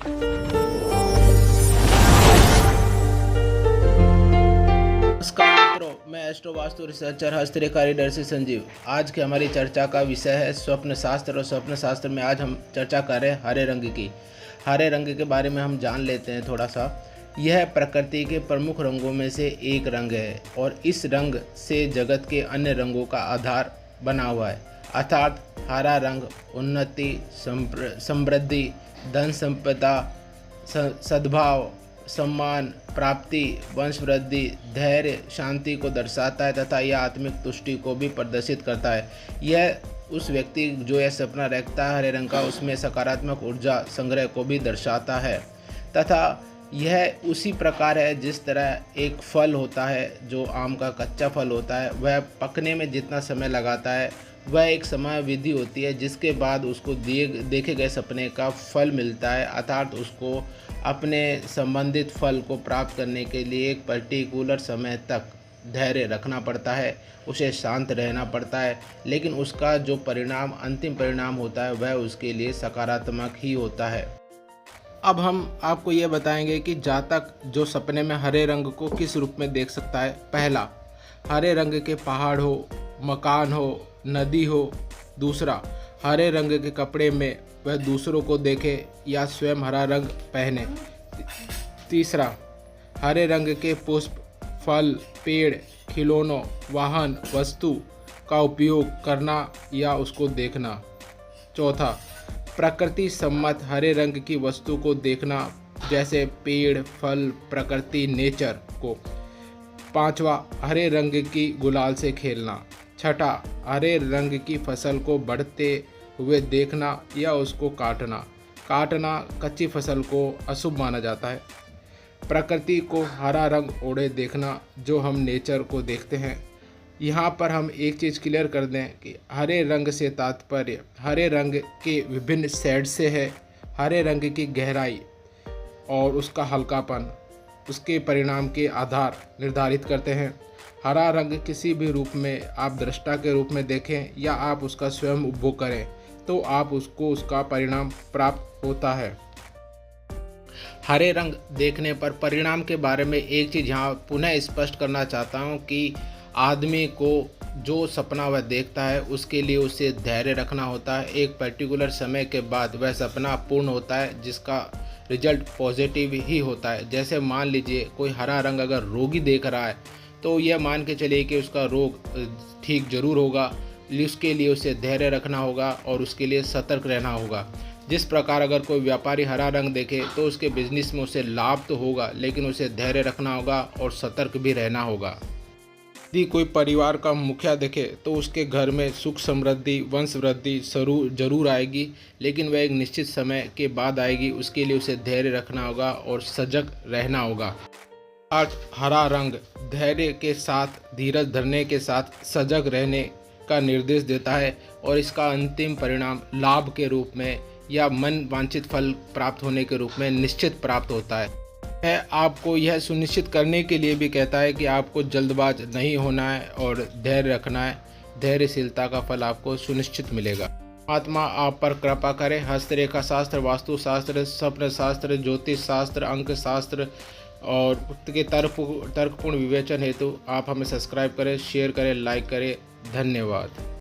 नमस्कार मित्रों, मैं एस्ट्रो वास्तु रिसर्चर हस्तरेखा रीडर से संजीव। आज की हमारी चर्चा का विषय है स्वप्न शास्त्र। और स्वप्न शास्त्र में आज हम चर्चा कर रहे हैं हरे रंग की। हरे रंग के बारे में हम जान लेते हैं थोड़ा सा। यह प्रकृति के प्रमुख रंगों में से एक रंग है और इस रंग से जगत के अन्य रंगों का आधार बना हुआ है। अर्थात हरा रंग उन्नति, समृद्धि, धन संपदा, सद्भाव, सम्मान, प्राप्ति, वंश वृद्धि, धैर्य, शांति को दर्शाता है तथा यह आत्मिक तुष्टि को भी प्रदर्शित करता है। यह उस व्यक्ति जो यह सपना रखता है हरे रंग का, उसमें सकारात्मक ऊर्जा संग्रह को भी दर्शाता है तथा यह उसी प्रकार है जिस तरह एक फल होता है, जो आम का कच्चा फल होता है, वह पकने में जितना समय लगाता है वह एक समय विधि होती है जिसके बाद उसको देखे गए सपने का फल मिलता है। अर्थात उसको अपने संबंधित फल को प्राप्त करने के लिए एक पर्टिकुलर समय तक धैर्य रखना पड़ता है, उसे शांत रहना पड़ता है, लेकिन उसका जो परिणाम, अंतिम परिणाम होता है वह उसके लिए सकारात्मक ही होता है। अब हम आपको ये बताएंगे कि जातक जो सपने में हरे रंग को किस रूप में देख सकता है। पहला, हरे रंग के पहाड़ हो, मकान हो, नदी हो। दूसरा, हरे रंग के कपड़े में वह दूसरों को देखे या स्वयं हरा रंग पहने। तीसरा, हरे रंग के पुष्प, फल, पेड़, खिलौनों, वाहन, वस्तु का उपयोग करना या उसको देखना। चौथा, प्रकृति सम्मत हरे रंग की वस्तु को देखना, जैसे पेड़, फल, प्रकृति, नेचर को। पांचवा, हरे रंग की गुलाल से खेलना। छठा, हरे रंग की फसल को बढ़ते हुए देखना या उसको काटना कच्ची फसल को अशुभ माना जाता है। प्रकृति को हरा रंग ओढ़े देखना, जो हम नेचर को देखते हैं। यहाँ पर हम एक चीज़ क्लियर कर दें कि हरे रंग से तात्पर्य हरे रंग के विभिन्न शेड से है। हरे रंग की गहराई और उसका हल्कापन उसके परिणाम के आधार निर्धारित करते हैं। हरा रंग किसी भी रूप में आप दृष्टा के रूप में देखें या आप उसका स्वयं उपभोग करें तो आप उसको उसका परिणाम प्राप्त होता है। हरे रंग देखने पर परिणाम के बारे में एक चीज़ यहाँ पुनः स्पष्ट करना चाहता हूँ कि आदमी को जो सपना वह देखता है उसके लिए उसे धैर्य रखना होता है। एक पर्टिकुलर समय के बाद वह सपना पूर्ण होता है जिसका रिजल्ट पॉजिटिव ही होता है। जैसे मान लीजिए कोई हरा रंग अगर रोगी देख रहा है तो यह मान के चलिए कि उसका रोग ठीक जरूर होगा। उसके लिए उसे धैर्य रखना होगा और उसके लिए सतर्क रहना होगा। जिस प्रकार अगर कोई व्यापारी हरा रंग देखे तो उसके बिजनेस में उसे लाभ तो होगा, लेकिन उसे धैर्य रखना होगा और सतर्क भी रहना होगा। यदि कोई परिवार का मुखिया देखे तो उसके घर में सुख समृद्धि, वंश वृद्धि जरूर आएगी, लेकिन वह एक निश्चित समय के बाद आएगी। उसके लिए उसे धैर्य रखना होगा और सजग रहना होगा। हरा रंग धैर्य के साथ, धीरज धरने के साथ सजग रहने का निर्देश देता है और इसका अंतिम परिणाम लाभ के रूप में या मन वांछित फल प्राप्त होने के रूप में निश्चित प्राप्त होता है। आपको यह सुनिश्चित करने के लिए भी कहता है कि आपको जल्दबाज नहीं होना है और धैर्य रखना है। धैर्यशीलता का फल आपको सुनिश्चित मिलेगा। आत्मा आप पर कृपा करे। हस्तरेखा शास्त्र, वास्तु शास्त्र, स्वप्न शास्त्र, ज्योतिष शास्त्र, अंक शास्त्र और के तर्कपूर्ण विवेचन हेतु आप हमें सब्सक्राइब करें, शेयर करें, लाइक करें। धन्यवाद।